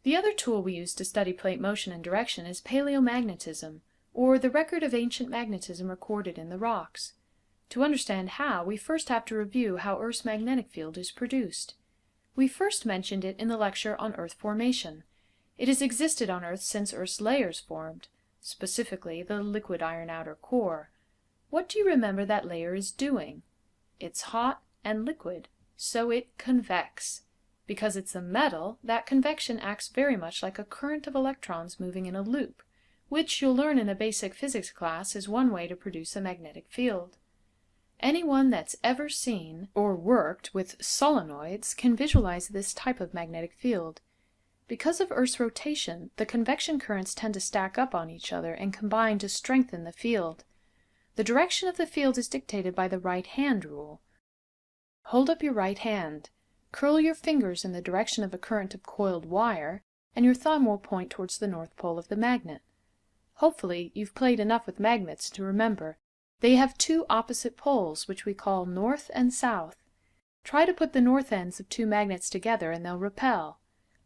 The other tool we use to study plate motion and direction is paleomagnetism, or the record of ancient magnetism recorded in the rocks. To understand how, we first have to review how Earth's magnetic field is produced. We first mentioned it in the lecture on Earth formation. It has existed on Earth since Earth's layers formed, specifically the liquid iron outer core. What do you remember that layer is doing? It's hot and liquid, so it convects. Because it's a metal, that convection acts very much like a current of electrons moving in a loop, which you'll learn in a basic physics class is one way to produce a magnetic field. Anyone that's ever seen or worked with solenoids can visualize this type of magnetic field. Because of Earth's rotation, the convection currents tend to stack up on each other and combine to strengthen the field. The direction of the field is dictated by the right-hand rule. Hold up your right hand. Curl your fingers in the direction of a current of coiled wire, and your thumb will point towards the north pole of the magnet. Hopefully, you've played enough with magnets to remember they have two opposite poles, which we call north and south. Try to put the north ends of two magnets together and they'll repel.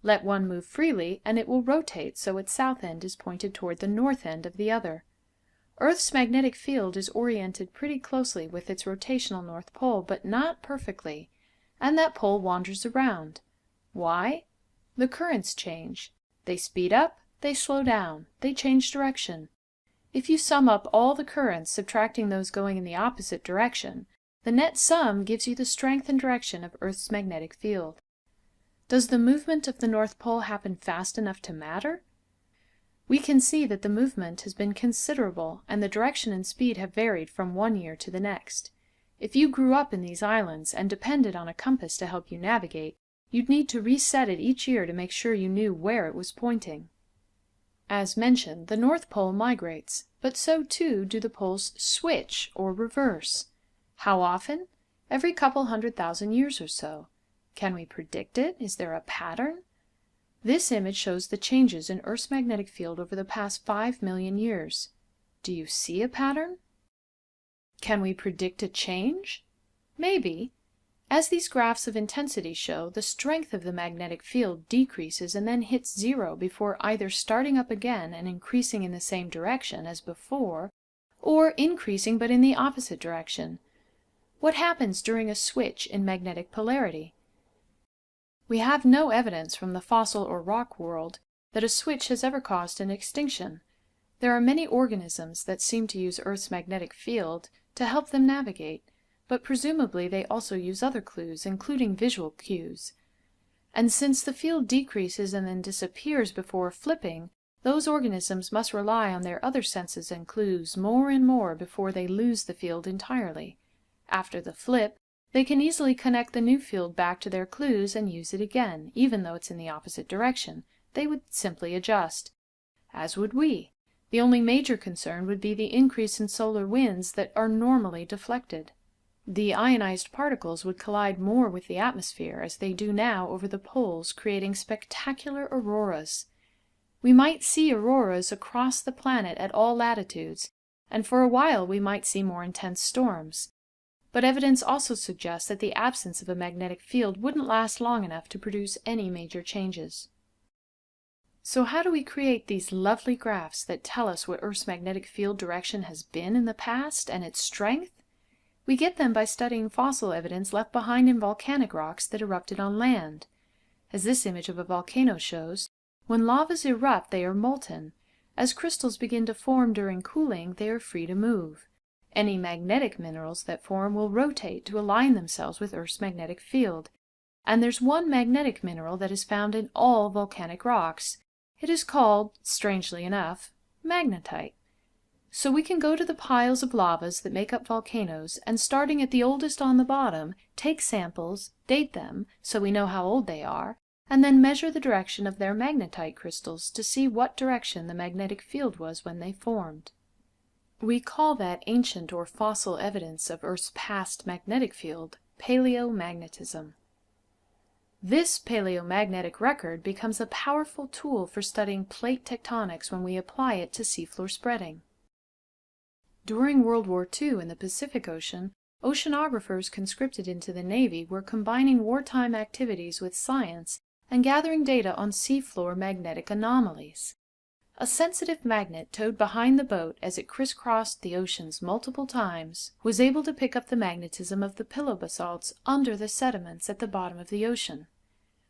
Let one move freely and it will rotate so its south end is pointed toward the north end of the other. Earth's magnetic field is oriented pretty closely with its rotational north pole, but not perfectly, and that pole wanders around. Why? The currents change. They speed up, they slow down, they change direction. If you sum up all the currents, subtracting those going in the opposite direction, the net sum gives you the strength and direction of Earth's magnetic field. Does the movement of the North Pole happen fast enough to matter? We can see that the movement has been considerable, and the direction and speed have varied from one year to the next. If you grew up in these islands and depended on a compass to help you navigate, you'd need to reset it each year to make sure you knew where it was pointing. As mentioned, the North Pole migrates, but so too do the poles switch or reverse. How often? Every couple 100,000 years or so. Can we predict it? Is there a pattern? This image shows the changes in Earth's magnetic field over the past 5 million years. Do you see a pattern? Can we predict a change? Maybe. As these graphs of intensity show, the strength of the magnetic field decreases and then hits zero before either starting up again and increasing in the same direction as before, or increasing but in the opposite direction. What happens during a switch in magnetic polarity? We have no evidence from the fossil or rock world that a switch has ever caused an extinction. There are many organisms that seem to use Earth's magnetic field to help them navigate, but presumably they also use other clues, including visual cues. And since the field decreases and then disappears before flipping, those organisms must rely on their other senses and clues more and more before they lose the field entirely. After the flip, they can easily connect the new field back to their clues and use it again, even though it's in the opposite direction. They would simply adjust. As would we. The only major concern would be the increase in solar winds that are normally deflected. The ionized particles would collide more with the atmosphere as they do now over the poles, creating spectacular auroras. We might see auroras across the planet at all latitudes, and for a while we might see more intense storms. But evidence also suggests that the absence of a magnetic field wouldn't last long enough to produce any major changes. So how do we create these lovely graphs that tell us what Earth's magnetic field direction has been in the past and its strength? We get them by studying fossil evidence left behind in volcanic rocks that erupted on land. As this image of a volcano shows, when lavas erupt they are molten. As crystals begin to form during cooling, they are free to move. Any magnetic minerals that form will rotate to align themselves with Earth's magnetic field. And there's one magnetic mineral that is found in all volcanic rocks. It is called, strangely enough, magnetite. So we can go to the piles of lavas that make up volcanoes and, starting at the oldest on the bottom, take samples, date them so we know how old they are, and then measure the direction of their magnetite crystals to see what direction the magnetic field was when they formed. We call that ancient or fossil evidence of Earth's past magnetic field paleomagnetism. This paleomagnetic record becomes a powerful tool for studying plate tectonics when we apply it to seafloor spreading. During World War II in the Pacific Ocean, oceanographers conscripted into the Navy were combining wartime activities with science and gathering data on seafloor magnetic anomalies. A sensitive magnet towed behind the boat as it crisscrossed the oceans multiple times was able to pick up the magnetism of the pillow basalts under the sediments at the bottom of the ocean.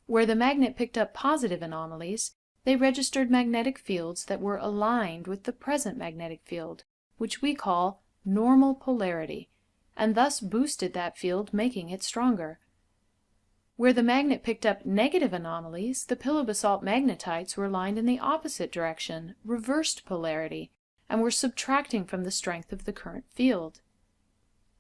Where the magnet picked up positive anomalies, they registered magnetic fields that were aligned with the present magnetic field, which we call normal polarity, and thus boosted that field, making it stronger. Where the magnet picked up negative anomalies, the pillow basalt magnetites were aligned in the opposite direction, reversed polarity, and were subtracting from the strength of the current field.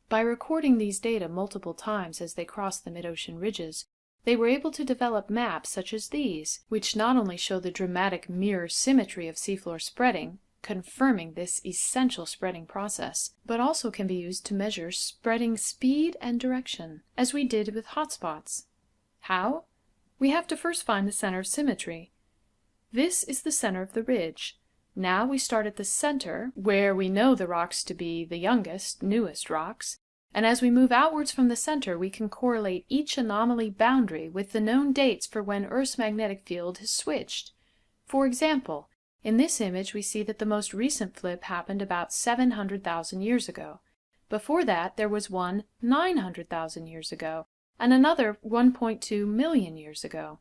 By recording these data multiple times as they crossed the mid-ocean ridges, they were able to develop maps such as these, which not only show the dramatic mirror symmetry of seafloor spreading, confirming this essential spreading process, but also can be used to measure spreading speed and direction, as we did with hotspots. How? We have to first find the center of symmetry. This is the center of the ridge. Now we start at the center, where we know the rocks to be the youngest, newest rocks, and as we move outwards from the center, we can correlate each anomaly boundary with the known dates for when Earth's magnetic field has switched. For example, in this image we see that the most recent flip happened about 700,000 years ago. Before that, there was one 900,000 years ago, and another 1.2 million years ago.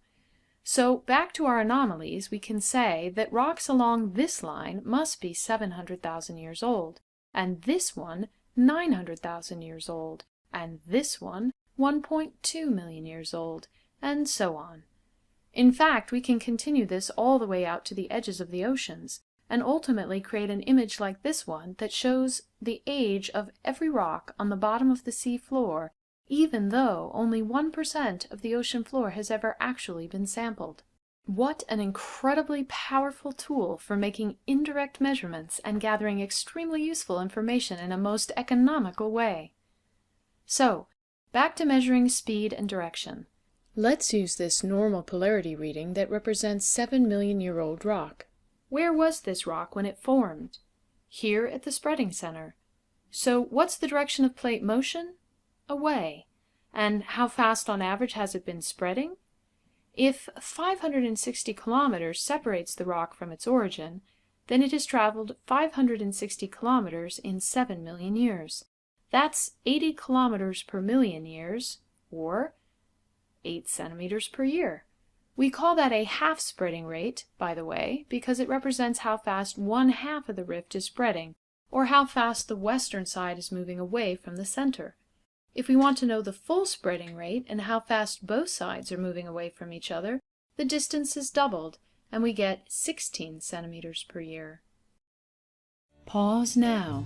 So, back to our anomalies, we can say that rocks along this line must be 700,000 years old, and this one 900,000 years old, and this one 1.2 million years old, and so on. In fact, we can continue this all the way out to the edges of the oceans, and ultimately create an image like this one that shows the age of every rock on the bottom of the sea floor, even though only 1% of the ocean floor has ever actually been sampled. What an incredibly powerful tool for making indirect measurements and gathering extremely useful information in a most economical way. So, back to measuring speed and direction. Let's use this normal polarity reading that represents 7 million-year-old rock. Where was this rock when it formed? Here at the spreading center. So what's the direction of plate motion? Away. And how fast on average has it been spreading? If 560 kilometers separates the rock from its origin, then it has traveled 560 kilometers in 7 million years. That's 80 kilometers per million years, or 8 centimeters per year. We call that a half spreading rate, by the way, because it represents how fast one half of the rift is spreading, or how fast the western side is moving away from the center. If we want to know the full spreading rate and how fast both sides are moving away from each other, the distance is doubled, and we get 16 centimeters per year. Pause now.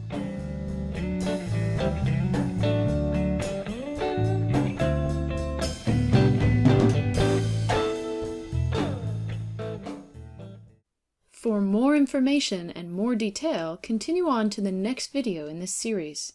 For more information and more detail, continue on to the next video in this series.